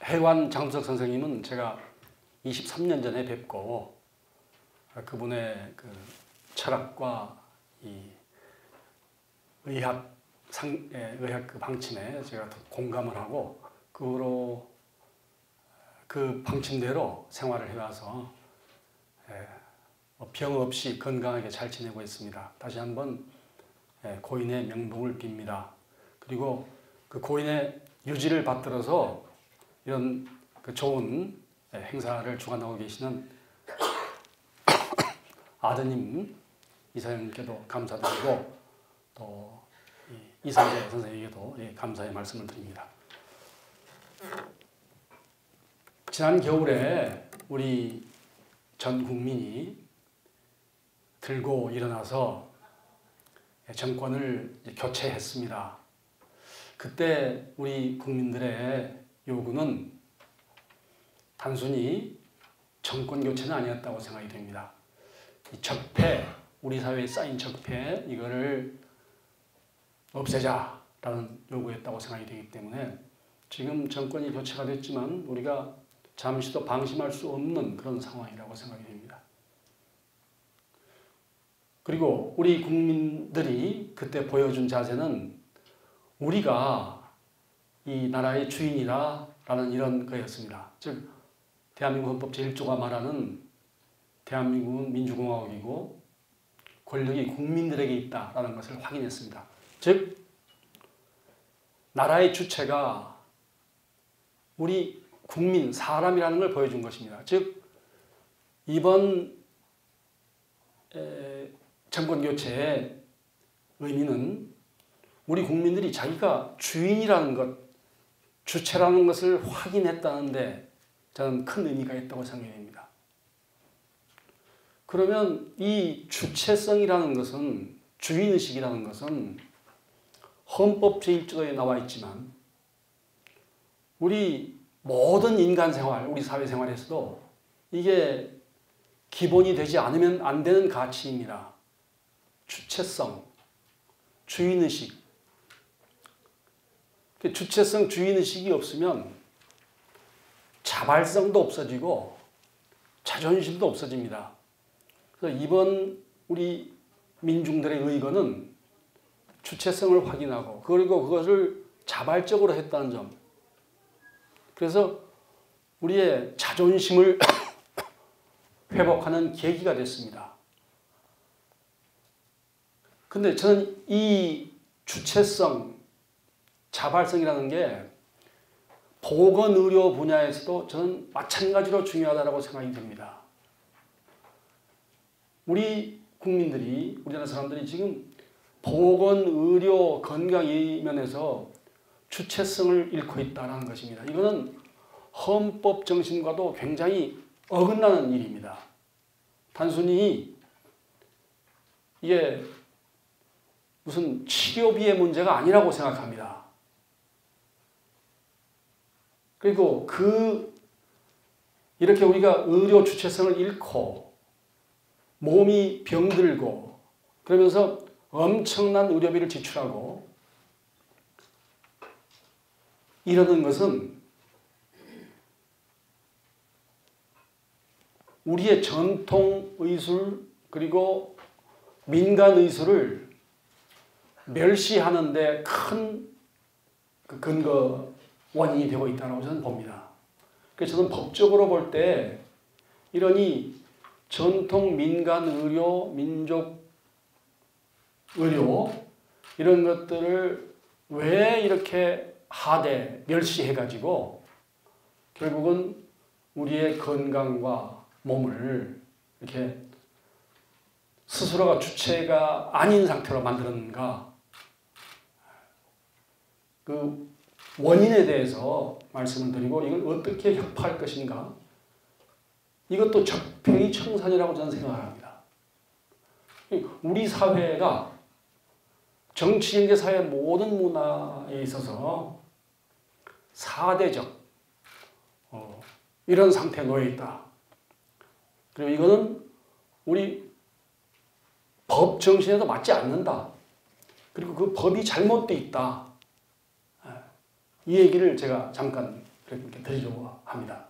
해관 장우석 선생님은 제가 23년 전에 뵙고 그분의 그 철학과 이 의학 그 방침에 제가 공감을 하고 그 방침대로 생활을 해와서 병 없이 건강하게 잘 지내고 있습니다. 다시 한번 고인의 명복을 빕니다. 그리고 그 고인의 유지를 받들어서 이런 그 좋은 행사를 주관하고 계시는 아드님 이사영님께도 감사드리고 또 이상재 선생님에게도 감사의 말씀을 드립니다. 지난 겨울에 우리 전 국민이 들고 일어나서 정권을 교체했습니다. 그때 우리 국민들의 요구는 단순히 정권 교체는 아니었다고 생각이 됩니다. 이 적폐, 우리 사회에 쌓인 적폐, 이거를 없애자라는 요구였다고 생각이 되기 때문에 지금 정권이 교체가 됐지만 우리가 잠시도 방심할 수 없는 그런 상황이라고 생각이 됩니다. 그리고 우리 국민들이 그때 보여준 자세는 우리가 이 나라의 주인이라는 이런 거였습니다. 즉 대한민국 헌법 제1조가 말하는 대한민국은 민주공화국이고 권력이 국민들에게 있다라는 것을 확인했습니다. 즉 나라의 주체가 우리 국민, 사람이라는 걸 보여준 것입니다. 즉 이번 정권 교체의 의미는 우리 국민들이 자기가 주인이라는 것, 주체라는 것을 확인했다는데 저는 큰 의미가 있다고 생각합니다. 그러면 이 주체성이라는 것은, 주인의식이라는 것은 헌법 제1조에 나와 있지만 우리 모든 인간 생활, 우리 사회 생활에서도 이게 기본이 되지 않으면 안 되는 가치입니다. 주체성, 주인의식. 주체성, 주인의식이 없으면 자발성도 없어지고 자존심도 없어집니다. 그래서 이번 우리 민중들의 의거는 주체성을 확인하고 그리고 그것을 자발적으로 했다는 점. 그래서 우리의 자존심을 회복하는 계기가 됐습니다. 근데 저는 이 주체성, 자발성이라는 게 보건의료 분야에서도 저는 마찬가지로 중요하다고 생각이 듭니다. 우리 국민들이, 우리나라 사람들이 지금 보건의료 건강 이 면에서 주체성을 잃고 있다는 것입니다. 이거는 헌법 정신과도 굉장히 어긋나는 일입니다. 단순히 이게 무슨 치료비의 문제가 아니라고 생각합니다. 그리고 이렇게 우리가 의료 주체성을 잃고 몸이 병들고 그러면서 엄청난 의료비를 지출하고 이러는 것은 우리의 전통 의술 그리고 민간 의술을 멸시하는 데 큰 근거 원인이 되고 있다고 저는 봅니다. 그래서 저는 법적으로 볼 때 이러니 전통 민간 의료, 민족 의료 이런 것들을 왜 이렇게 하대 멸시해가지고 결국은 우리의 건강과 몸을 이렇게 스스로가 주체가 아닌 상태로 만드는가 그 원인에 대해서 말씀을 드리고 이걸 어떻게 격파할 것인가 이것도 적폐의 청산이라고 저는 생각합니다. 우리 사회가 정치, 경제, 사회 모든 문화에 있어서 사대적 이런 상태에 놓여 있다. 그리고 이거는 우리 법 정신에도 맞지 않는다. 그리고 그 법이 잘못되어 있다. 이 얘기를 제가 잠깐 그렇게 드리려고 합니다.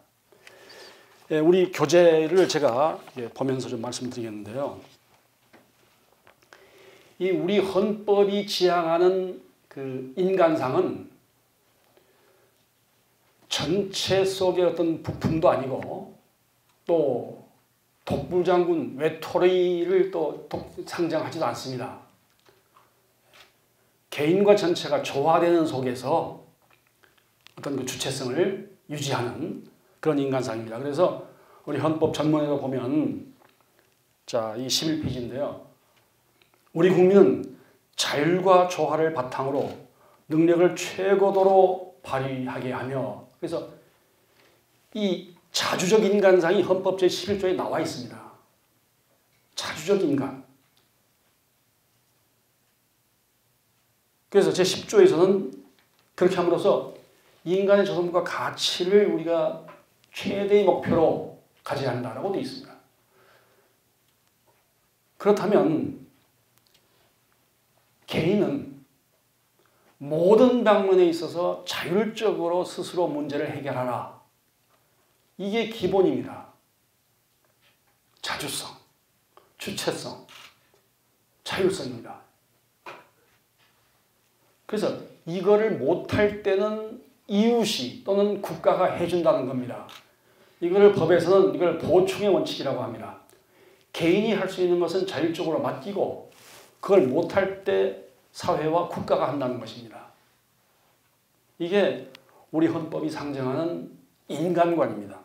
우리 교재를 제가 보면서 좀 말씀드리겠는데요. 이 우리 헌법이 지향하는 그 인간상은 전체 속의 어떤 부품도 아니고 또 독불장군 외톨이를 또 상징하지도 않습니다. 개인과 전체가 조화되는 속에서 어떤 그 주체성을 유지하는 그런 인간상입니다. 그래서 우리 헌법 전문에도 보면 자, 이 11페이지인데요. 우리 국민은 자율과 조화를 바탕으로 능력을 최고도로 발휘하게 하며, 그래서 이 자주적 인간상이 헌법 제11조에 나와 있습니다. 자주적 인간. 그래서 제10조에서는 그렇게 함으로써 인간의 조성과 가치를 우리가 최대의 목표로 가져야 한다라고 되어 있습니다. 그렇다면 개인은 모든 방면에 있어서 자율적으로 스스로 문제를 해결하라. 이게 기본입니다. 자주성, 주체성, 자율성입니다. 그래서 이거를 못할 때는 이웃이 또는 국가가 해준다는 겁니다. 이거를 법에서는 이걸 보충의 원칙이라고 합니다. 개인이 할 수 있는 것은 자율적으로 맡기고 그걸 못할 때 사회와 국가가 한다는 것입니다. 이게 우리 헌법이 상징하는 인간관입니다.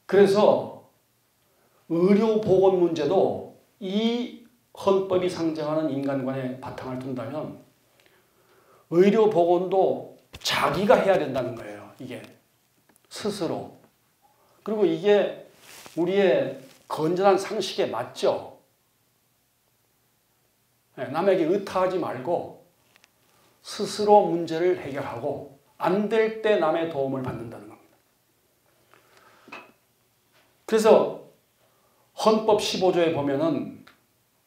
그래서 의료보건 문제도 이 헌법이 상징하는 인간관에 바탕을 둔다면 의료보건도 자기가 해야 된다는 거예요. 이게 스스로. 그리고 이게 우리의 건전한 상식에 맞죠. 남에게 의탁하지 말고 스스로 문제를 해결하고 안 될 때 남의 도움을 받는다는 겁니다. 그래서 헌법 15조에 보면은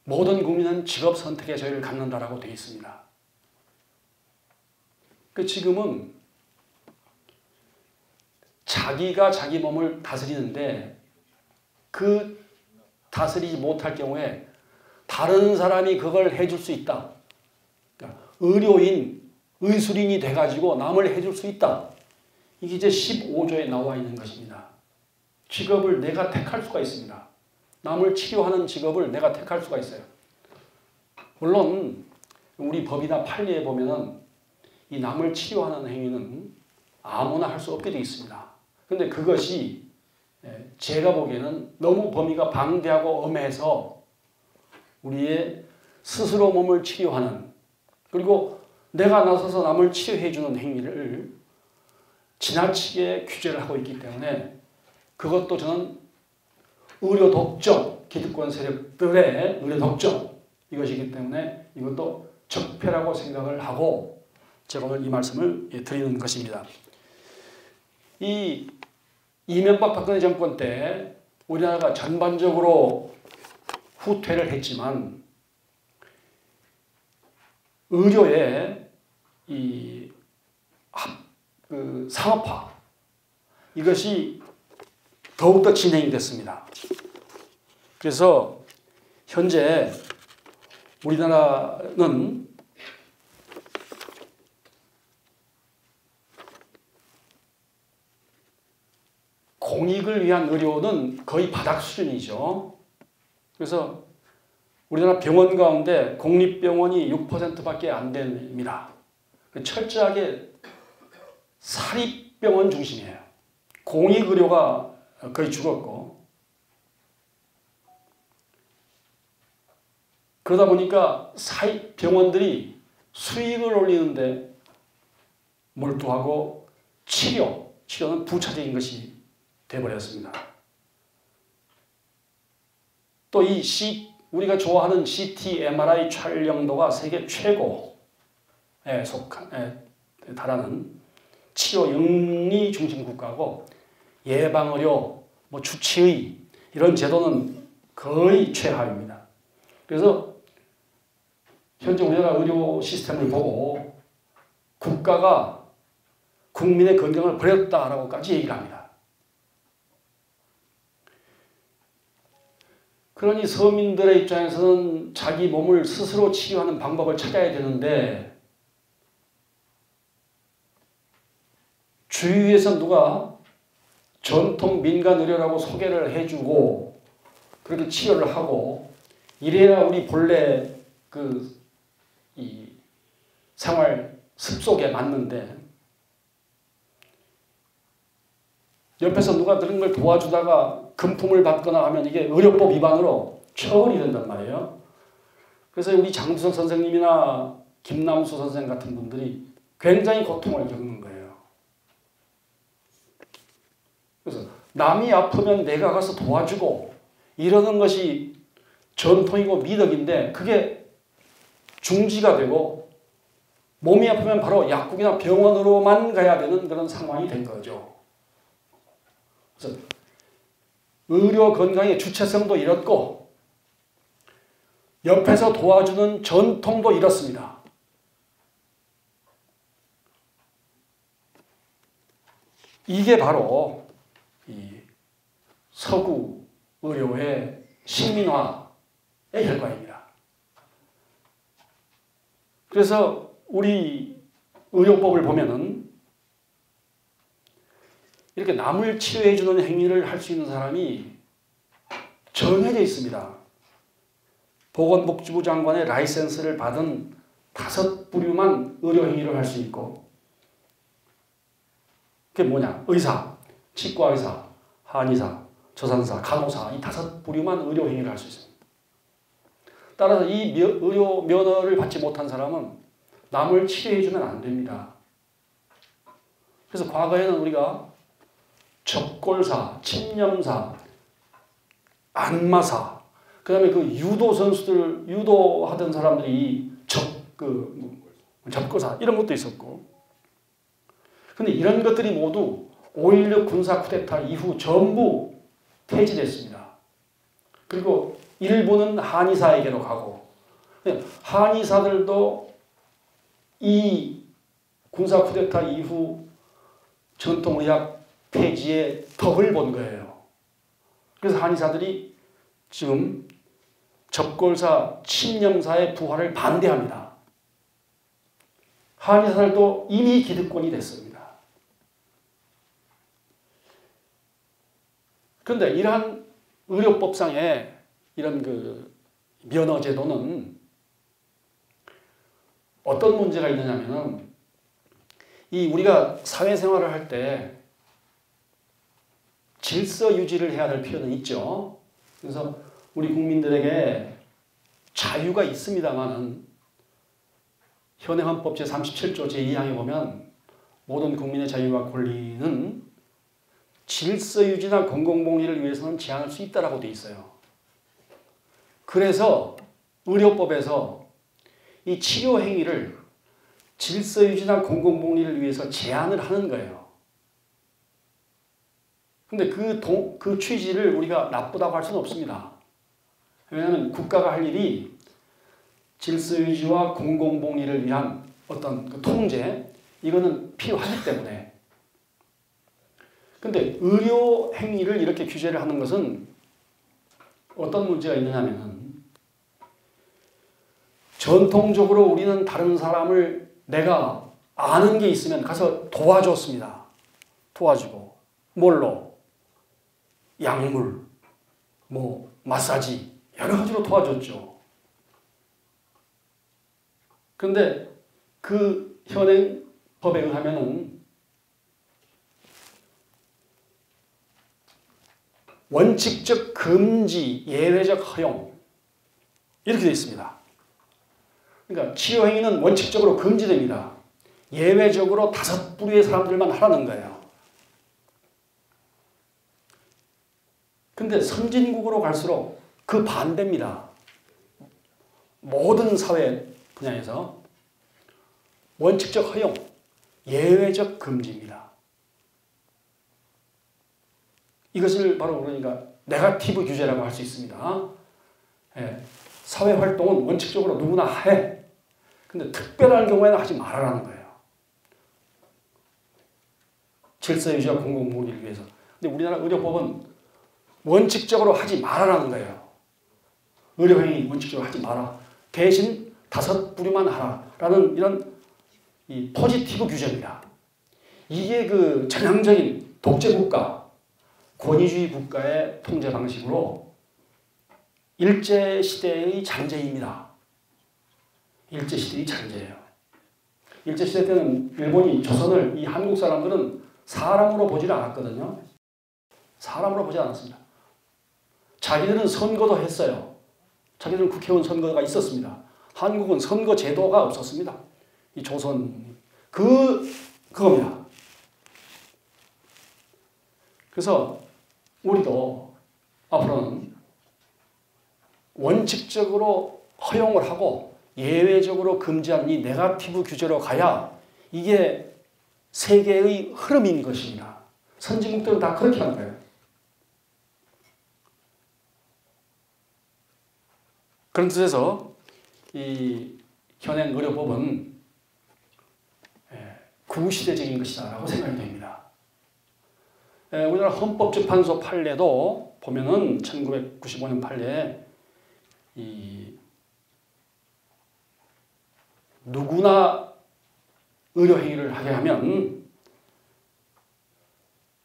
모든 국민은 직업 선택의 자유를 갖는다라고 되어 있습니다. 지금은 자기가 자기 몸을 다스리는데 그 다스리지 못할 경우에 다른 사람이 그걸 해줄 수 있다. 그러니까 의료인, 의술인이 돼가지고 남을 해줄 수 있다. 이게 이제 15조에 나와 있는 것입니다. 직업을 내가 택할 수가 있습니다. 남을 치료하는 직업을 내가 택할 수가 있어요. 물론 우리 법이나 판례에 보면은 이 남을 치료하는 행위는 아무나 할 수 없게 되어 있습니다. 그런데 그것이 제가 보기에는 너무 범위가 방대하고 엄해서 우리의 스스로 몸을 치료하는, 그리고 내가 나서서 남을 치료해 주는 행위를 지나치게 규제를 하고 있기 때문에 그것도 저는 의료 독점, 기득권 세력들의 의료 독점, 이것이기 때문에 이것도 적폐라고 생각을 하고 제가 오늘 이 말씀을 드리는 것입니다. 이 이명박 박근혜 정권 때 우리나라가 전반적으로 후퇴를 했지만 의료의 이 상업화, 이것이 더욱더 진행이 됐습니다. 그래서 현재 우리나라는 공익을 위한 의료는 거의 바닥 수준이죠. 그래서 우리나라 병원 가운데 공립병원이 6%밖에 안 됩니다. 철저하게 사립병원 중심이에요. 공익의료가 거의 죽었고, 그러다 보니까 사립병원들이 수익을 올리는데 몰두하고 치료는 부차적인 것이 되어버렸습니다. 또 우리가 좋아하는 CT, MRI 촬영도가 세계 최고에 달하는 치료 영리 중심 국가고, 예방의료, 주치의 이런 제도는 거의 최하입니다. 그래서 현재 우리나라 의료 시스템을 보고 국가가 국민의 건강을 버렸다라고까지 얘기를 합니다. 그러니 서민들의 입장에서는 자기 몸을 스스로 치료하는 방법을 찾아야 되는데 주위에서 누가 전통 민간 의료라고 소개를 해주고 그렇게 치료를 하고 이래야 우리 본래 이 생활 습속에 맞는데 옆에서 누가 그런 걸 도와주다가 금품을 받거나 하면 이게 의료법 위반으로 처벌이 된단 말이에요. 그래서 우리 장두석 선생님이나 김남수 선생 같은 분들이 굉장히 고통을 겪는 거예요. 그래서 남이 아프면 내가 가서 도와주고 이러는 것이 전통이고 미덕인데 그게 중지가 되고 몸이 아프면 바로 약국이나 병원으로만 가야 되는 그런 상황이 된 거죠. 그래서 의료 건강의 주체성도 잃었고 옆에서 도와주는 전통도 잃었습니다. 이게 바로 이 서구 의료의 식민화의 결과입니다. 그래서 우리 의료법을 보면은 이렇게 남을 치료해주는 행위를 할 수 있는 사람이 정해져 있습니다. 보건복지부 장관의 라이센스를 받은 5부류만 의료행위를 할 수 있고 그게 뭐냐? 의사, 치과의사, 한의사, 저산사, 간호사 이 5부류만 의료행위를 할 수 있습니다. 따라서 이 의료 면허를 받지 못한 사람은 남을 치료해주면 안 됩니다. 그래서 과거에는 우리가 접골사, 침염사, 안마사, 그 다음에 그 유도 선수들, 유도하던 사람들이 접골사, 이런 것도 있었고. 근데 이런 것들이 모두 5.16 군사 쿠데타 이후 전부 폐지됐습니다. 그리고 일부는 한의사에게로 가고, 한의사들도 이 군사 쿠데타 이후 전통의학 폐지에 덕을 본 거예요. 그래서 한의사들이 지금 접골사, 침염사의 부활을 반대합니다. 한의사들도 이미 기득권이 됐습니다. 그런데 이러한 의료법상의 이런 면허제도는 어떤 문제가 있느냐면은 우리가 사회생활을 할 때 질서 유지를 해야 될 필요는 있죠. 그래서 우리 국민들에게 자유가 있습니다만은 현행 헌법 제37조 제2항에 보면 모든 국민의 자유와 권리는 질서 유지나 공공복리를 위해서는 제한할 수 있다라고 되어 있어요. 그래서 의료법에서 이 치료 행위를 질서 유지나 공공복리를 위해서 제한을 하는 거예요. 근데 그 취지를 우리가 나쁘다고 할 수는 없습니다. 왜냐하면 국가가 할 일이 질서 유지와 공공복리를 위한 어떤 그 통제, 이거는 필요하기 때문에. 근데 의료 행위를 이렇게 규제를 하는 것은 어떤 문제가 있느냐면은 전통적으로 우리는 다른 사람을 내가 아는 게 있으면 가서 도와줬습니다. 도와주고. 뭘로? 약물, 마사지, 여러 가지로 도와줬죠. 그런데 그 현행 법에 의하면은 원칙적 금지, 예외적 허용 이렇게 되어 있습니다. 그러니까 치료행위는 원칙적으로 금지됩니다. 예외적으로 5부류의 사람들만 하라는 거예요. 근데 선진국으로 갈수록 그 반대입니다. 모든 사회 분야에서 원칙적 허용, 예외적 금지입니다. 이것을 바로 그러니까 네거티브 규제라고 할 수 있습니다. 사회활동은 원칙적으로 누구나 해. 근데 특별한 경우에는 하지 말아라는 거예요. 질서 유지와 공공복리를 위해서. 근데 우리나라 의료법은 원칙적으로 하지 말아라는 거예요. 의료행위 원칙적으로 하지 마라. 대신 5부류만 하라라는 이런 이 포지티브 규정입니다. 이게 그 전형적인 독재국가, 권위주의 국가의 통제 방식으로 일제시대의 잔재입니다. 일제시대의 잔재예요. 일제시대 때는 일본이 조선을 이 한국 사람들은 사람으로 보지를 않았거든요. 사람으로 보지 않았습니다. 자기들은 선거도 했어요. 자기들은 국회의원 선거가 있었습니다. 한국은 선거 제도가 없었습니다. 이 조선 그겁니다. 그래서 우리도 앞으로는 원칙적으로 허용을 하고 예외적으로 금지한 이 네거티브 규제로 가야 이게 세계의 흐름인 것입니다. 선진국들은 다 그렇게 하는 거예요. 그런 뜻에서 이 현행 의료법은 구시대적인 것이다라고 생각이 됩니다. 우리나라 헌법재판소 판례도 보면은 1995년 판례에 이 누구나 의료행위를 하게 하면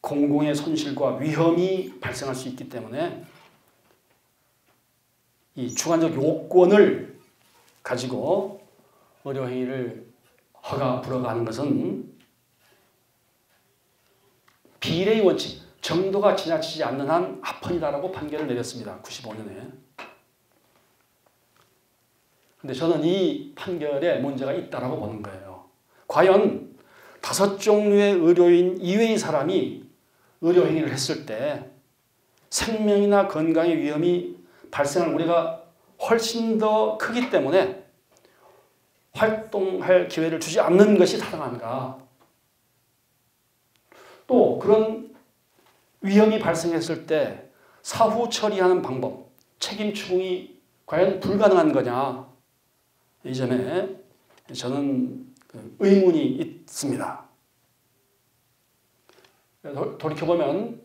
공공의 손실과 위험이 발생할 수 있기 때문에 이 주관적 요건을 가지고 의료행위를 허가, 불허가 하는 것은 비례의 원칙, 정도가 지나치지 않는 한 합헌이다라고 판결을 내렸습니다. 95년에. 근데 저는 이 판결에 문제가 있다라고 보는 거예요. 과연 5종류의 의료인 이외의 사람이 의료행위를 했을 때 생명이나 건강의 위험이 발생할 우려가 훨씬 더 크기 때문에 활동할 기회를 주지 않는 것이 타당한가? 또 그런 위험이 발생했을 때 사후 처리하는 방법, 책임 추궁이 과연 불가능한 거냐? 이 점에 저는 의문이 있습니다. 돌이켜보면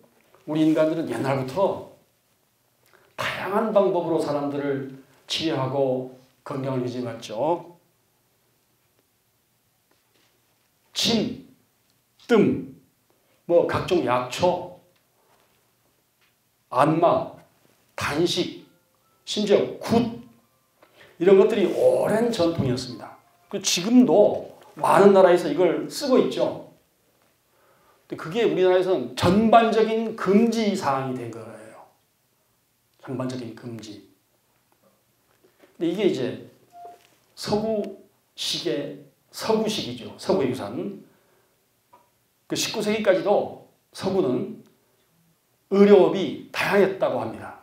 우리 인간들은 옛날부터 다양한 방법으로 사람들을 치료하고 건강을 유지해왔죠. 침, 뜸, 각종 약초, 안마, 단식, 심지어 굿 이런 것들이 오랜 전통이었습니다. 지금도 많은 나라에서 이걸 쓰고 있죠. 근데 그게 우리나라에서는 전반적인 금지 사항이 된 거예요. 전반적인 금지. 근데 이게 이제 서구식이죠. 서구의 유산. 19세기까지도 서구는 의료업이 다양했다고 합니다.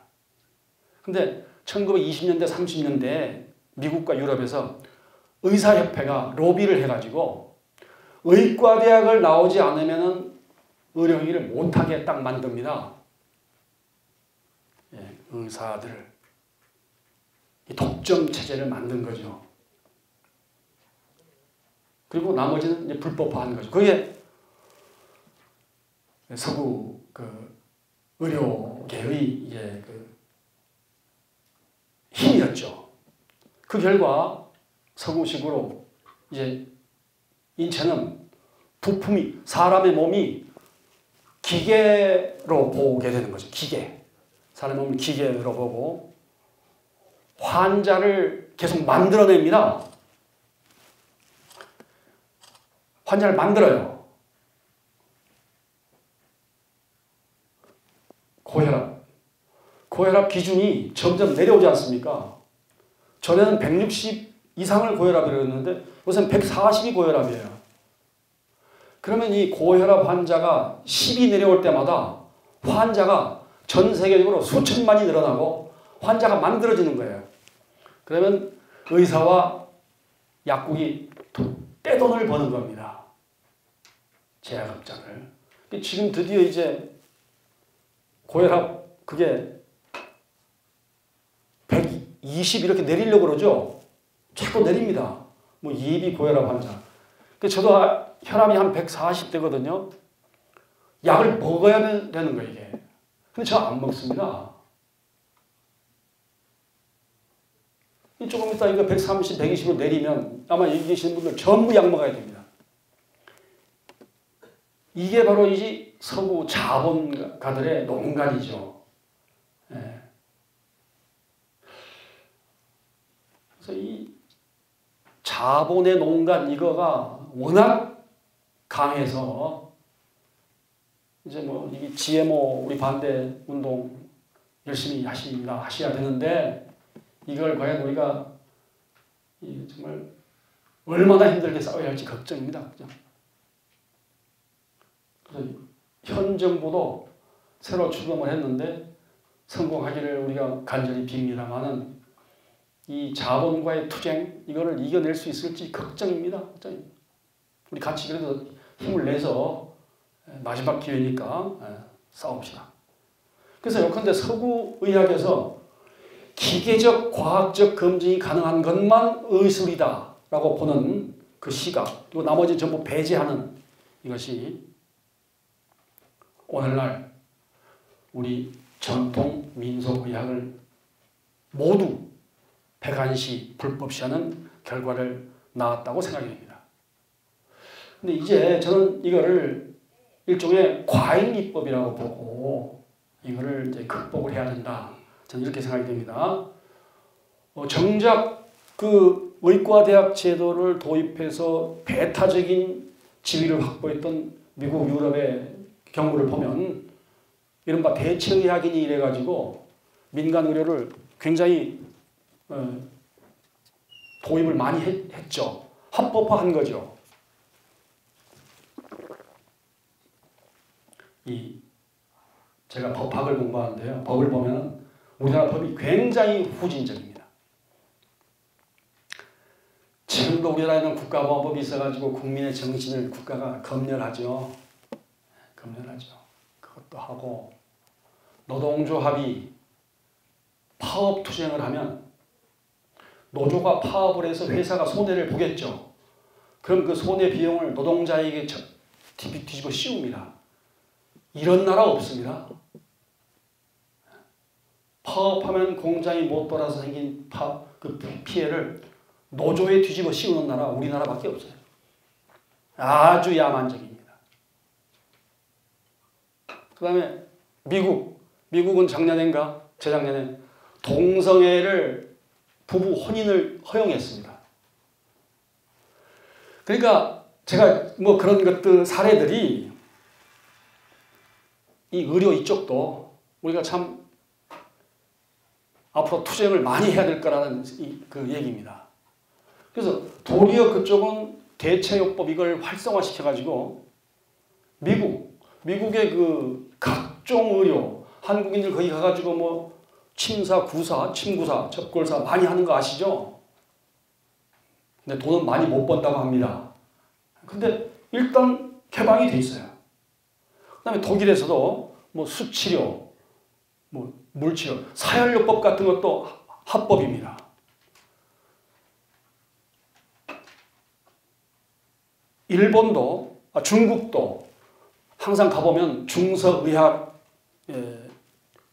근데 1920년대, 30년대에 미국과 유럽에서 의사협회가 로비를 해가지고 의과대학을 나오지 않으면 의료행위를 못하게 딱 만듭니다. 의사들을. 독점 체제를 만든 거죠. 그리고 나머지는 이제 불법화한 거죠. 그게 서구 의료계의 이제 힘이었죠. 그 결과 서구식으로 이제 인체는 부품이 사람의 몸이 기계로 보게 되는 거죠. 기계. 사람의 몸을 기계로 보고 환자를 계속 만들어냅니다. 환자를 만들어요. 고혈압 기준이 점점 내려오지 않습니까? 전에는 160 이상을 고혈압이라고 했는데 요새는 140이 고혈압이에요. 그러면 이 고혈압 환자가 10이 내려올 때마다 환자가 전 세계적으로 수천만이 늘어나고 환자가 만들어지는 거예요. 그러면 의사와 약국이 떼돈을 버는 겁니다. 제약업자를. 지금 드디어 이제 고혈압 그게 120 이렇게 내리려고 그러죠. 자꾸 내립니다. 예비 고혈압 환자. 저도 혈압이 한 140대거든요. 약을 먹어야 되는 거예요, 이게. 근데 저 안 먹습니다. 조금 이따 이거 130, 120으로 내리면 아마 여기 계시는 분들 전부 약 먹어야 됩니다. 이게 바로 이 서구 자본가들의 농간이죠. 예. 그래서 이 자본의 농간 이거가 워낙 강해서 이제 뭐 이게 GMO 우리 반대 운동 열심히 하셔야 되는데 이걸 과연 우리가 정말 얼마나 힘들게 싸워야 할지 걱정입니다. 그죠? 그래서 현 정부도 새로 출범을 했는데 성공하기를 우리가 간절히 빕니다만은 이 자본과의 투쟁 이거를 이겨낼 수 있을지 걱정입니다. 우리 같이 그래도 힘을 내서 마지막 기회니까 싸웁시다. 그래서 요컨대 서구 의학에서 기계적 과학적 검증이 가능한 것만 의술이다 라고 보는 그 시각 그리고 나머지 전부 배제하는 이것이 오늘날 우리 전통 민속의학을 모두 백안시 불법시하는 결과를 낳았다고 생각이 됩니다. 근데 이제 저는 이거를 일종의 과잉기법이라고 보고 이거를 이제 극복을 해야 된다. 저는 이렇게 생각이 됩니다. 정작 그 의과대학 제도를 도입해서 배타적인 지위를 확보했던 미국, 유럽의 경우를 보면 이른바 대체의학인이 이래가지고 민간 의료를 굉장히 도입을 많이 했죠. 합법화한 거죠. 제가 법학을 공부하는데요. 법을 보면 우리나라 법이 굉장히 후진적입니다. 지금도 우리나라에는 국가보안법이 있어가지고 국민의 정신을 국가가 검열하죠. 검열하죠. 그것도 하고 노동조합이 파업 투쟁을 하면 노조가 파업을 해서 회사가 손해를 보겠죠. 그럼 그 손해 비용을 노동자에게 뒤집어 씌웁니다. 이런 나라 없습니다. 파업하면 공장이 못 돌아서 생긴 그 피해를 노조에 뒤집어 씌우는 나라 우리나라밖에 없어요. 아주 야만적입니다. 그 다음에 미국은 작년인가 재작년에 동성애를 부부 혼인을 허용했습니다. 그러니까 제가 뭐 그런 것들 사례들이 이 의료 이쪽도 우리가 참 앞으로 투쟁을 많이 해야 될 거라는 그 얘기입니다. 그래서 도리어 그쪽은 대체요법 이걸 활성화시켜가지고 미국의 그 각종 의료 한국인들 거기 가가지고 뭐 침사, 구사, 침구사, 접골사 많이 하는 거 아시죠? 근데 돈은 많이 못 번다고 합니다. 근데 일단 개방이 돼 있어요. 그 다음에 독일에서도 뭐 수치료, 뭐 물치료, 사혈요법 같은 것도 합법입니다. 일본도, 중국도 항상 가보면 중서의학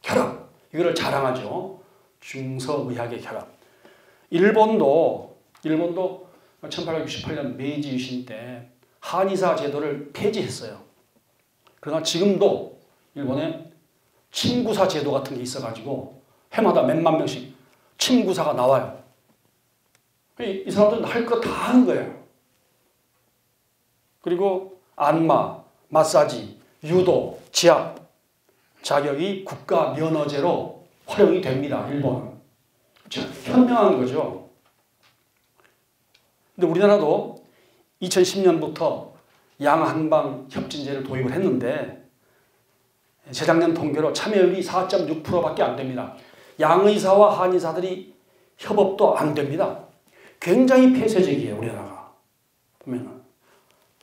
결합 이거를 자랑하죠. 중서의학의 결합. 일본도 1868년 메이지 유신 때 한의사 제도를 폐지했어요. 그러나 지금도 일본에 침구사 제도 같은 게 있어가지고 해마다 몇만 명씩 침구사가 나와요. 이 사람들은 할 거 다 하는 거예요. 그리고 안마, 마사지, 유도, 지압 자격이 국가 면허제로 활용이 됩니다. 일본은. 현명한 거죠. 근데 우리나라도 2010년부터 양한방 협진제를 도입을 했는데 재작년 통계로 참여율이 4.6%밖에 안 됩니다. 양의사와 한의사들이 협업도 안 됩니다. 굉장히 폐쇄적이에요. 우리나라가. 보면은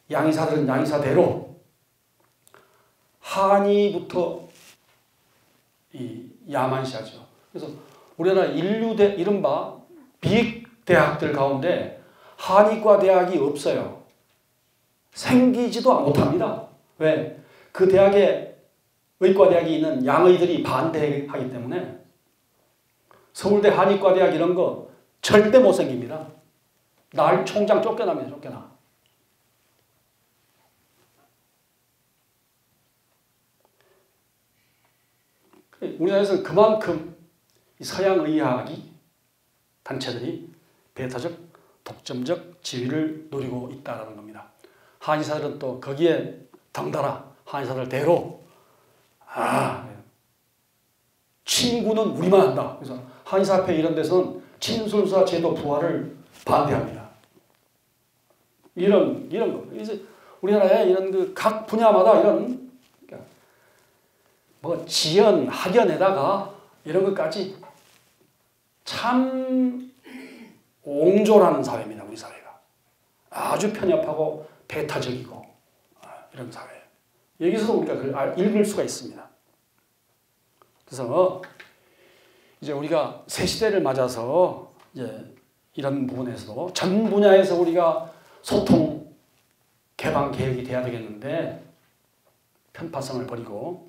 양의사들은 양의사대로 한의부터 야만시하죠. 그래서 우리나라 인류대 이른바 비대학들 가운데 한의과 대학이 없어요. 생기지도 못합니다. 왜? 그 대학에 의과대학이 있는 양의들이 반대하기 때문에 서울대 한의과대학 이런 거 절대 못 생깁니다. 날 총장 쫓겨납니다. 쫓겨나. 우리나라에서는 그만큼 서양 의학이 단체들이 배타적, 독점적 지위를 노리고 있다는 겁니다. 한의사들은 또 거기에 덩달아 한의사들대로 친구는 우리만 한다. 그래서 한의사협회 이런 데서는 친술사 제도 부활을 반대합니다. 이런 거. 이제 우리나라에 이런 그 각 분야마다 이런 뭐 지연, 학연에다가 이런 것까지 참 옹졸하는 사회입니다. 우리 사회가. 아주 편협하고 배타적이고 이런 사회예요. 여기서 우리가 그걸 읽을 수가 있습니다. 그래서 이제 우리가 새 시대를 맞아서 이제 이런 부분에서도 전 분야에서 우리가 소통, 개방 개혁이 돼야 되겠는데 편파성을 버리고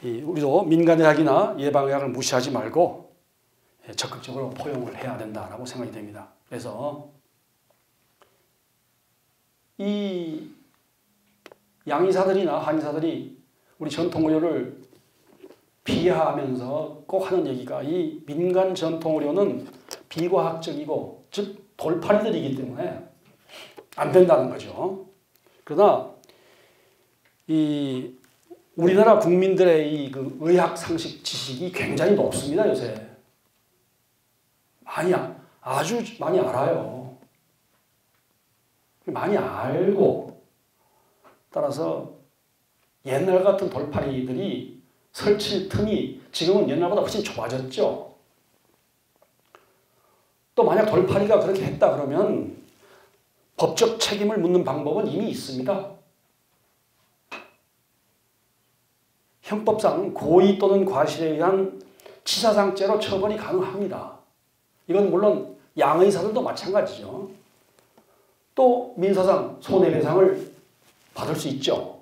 우리도 민간의학이나 예방의학을 무시하지 말고 적극적으로 포용을 해야 된다라고 생각이 됩니다. 그래서 이 양의사들이나 한의사들이 우리 전통의료를 비하하면서 꼭 하는 얘기가 이 민간 전통의료는 비과학적이고 즉 돌팔이들이기 때문에 안 된다는 거죠. 그러나 이 우리나라 국민들의 이 그 의학 상식 지식이 굉장히 높습니다. 요새 아주 많이 알아요. 많이 알고 따라서 옛날 같은 돌팔이들이 설칠 틈이 지금은 옛날보다 훨씬 좁아졌죠. 또 만약 돌팔이가 그렇게 했다 그러면 법적 책임을 묻는 방법은 이미 있습니다. 형법상 고의 또는 과실에 의한 치사상죄로 처벌이 가능합니다. 이건 물론 양의사들도 마찬가지죠. 또 민사상 손해배상을 받을 수 있죠.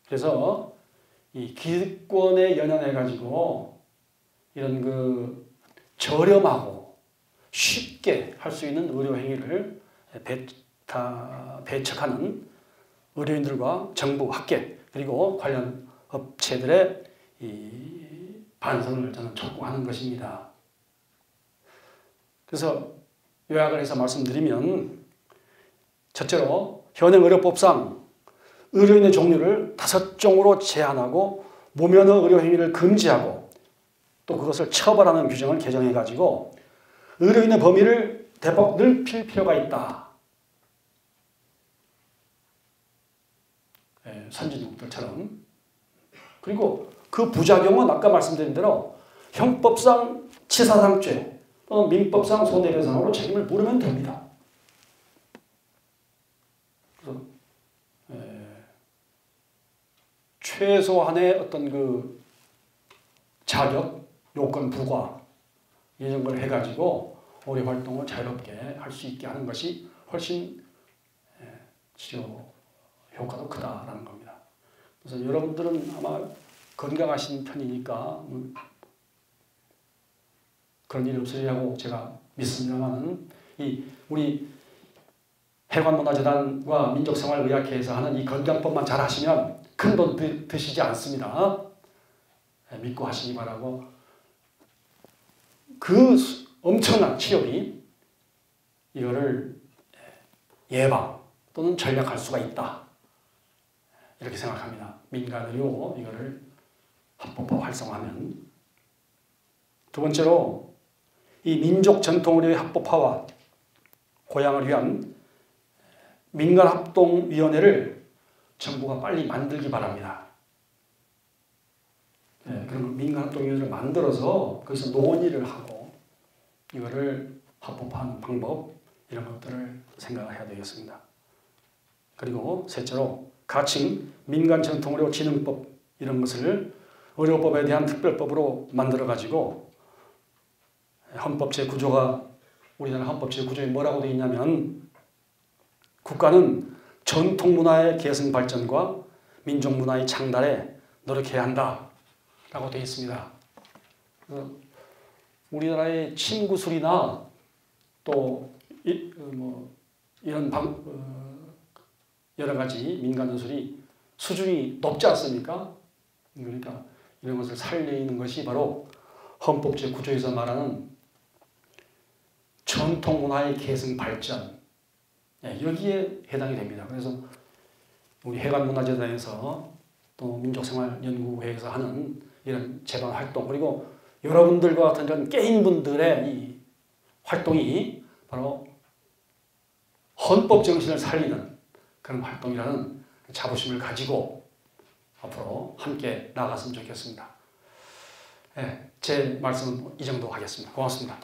그래서 이 기득권에 연연해가지고 이런 그 저렴하고 쉽게 할 수 있는 의료행위를 배척하는 의료인들과 정부, 학계 그리고 관련 업체들의 이 반성을 저는 촉구하는 것입니다. 그래서 요약을 해서 말씀드리면 첫째로 현행 의료법상 의료인의 종류를 5종으로 제한하고 무면허 의료행위를 금지하고 또 그것을 처벌하는 규정을 개정해가지고 의료인의 범위를 대폭 넓힐 필요가 있다. 선진국들처럼. 그리고 그 부작용은 아까 말씀드린 대로 형법상 치사상죄 또는 민법상 손해배상으로 책임을 물으면 됩니다. 그래서 최소한의 어떤 그 자격, 요건 부과 이런 걸 해가지고 의료 활동을 자유롭게 할 수 있게 하는 것이 훨씬 치료 효과도 크다라는 겁니다. 그래서 여러분들은 아마 건강하신 편이니까 그런 일이 없으리라고 제가 믿습니다만 이 우리 해관문화재단과 민족생활의학회에서 하는 이 건강법만 잘 하시면 큰 돈 드시지 않습니다. 믿고 하시기 바라고 그 엄청난 치료비 이거를 예방 또는 전략할 수가 있다. 이렇게 생각합니다. 민간의료 이거를 합법화 활성화하면. 두 번째로 이 민족 전통의료의 합법화와 고양을 위한 민간합동위원회를 정부가 빨리 만들기 바랍니다. 그럼 민간합동위원회를 만들어서 거기서 논의를 하고 이거를 합법화하는 방법 이런 것들을 생각해야 되겠습니다. 그리고 셋째로 가칭 민간전통의료진흥법 이런 것을 의료법에 대한 특별법으로 만들어가지고 헌법 제9조가 우리나라 헌법 제9조에 뭐라고 되어 있냐면 국가는 전통 문화의 계승 발전과 민족 문화의 창달에 노력해야 한다라고 되어 있습니다. 우리나라의 침구술이나 또 이런 여러 가지 민간예술이 수준이 높지 않습니까? 그러니까 이런 것을 살리는 것이 바로 헌법 제9조에서 말하는 전통 문화의 계승 발전, 여기에 해당이 됩니다. 그래서 우리 해관문화재단에서 또 민족생활연구회에서 하는 이런 재반 활동, 그리고 여러분들과 같은 이런 깨인분들의 이 활동이 바로 헌법 정신을 살리는 그런 활동이라는 자부심을 가지고 앞으로 함께 나아갔으면 좋겠습니다. 제 말씀은 이 정도 하겠습니다. 고맙습니다.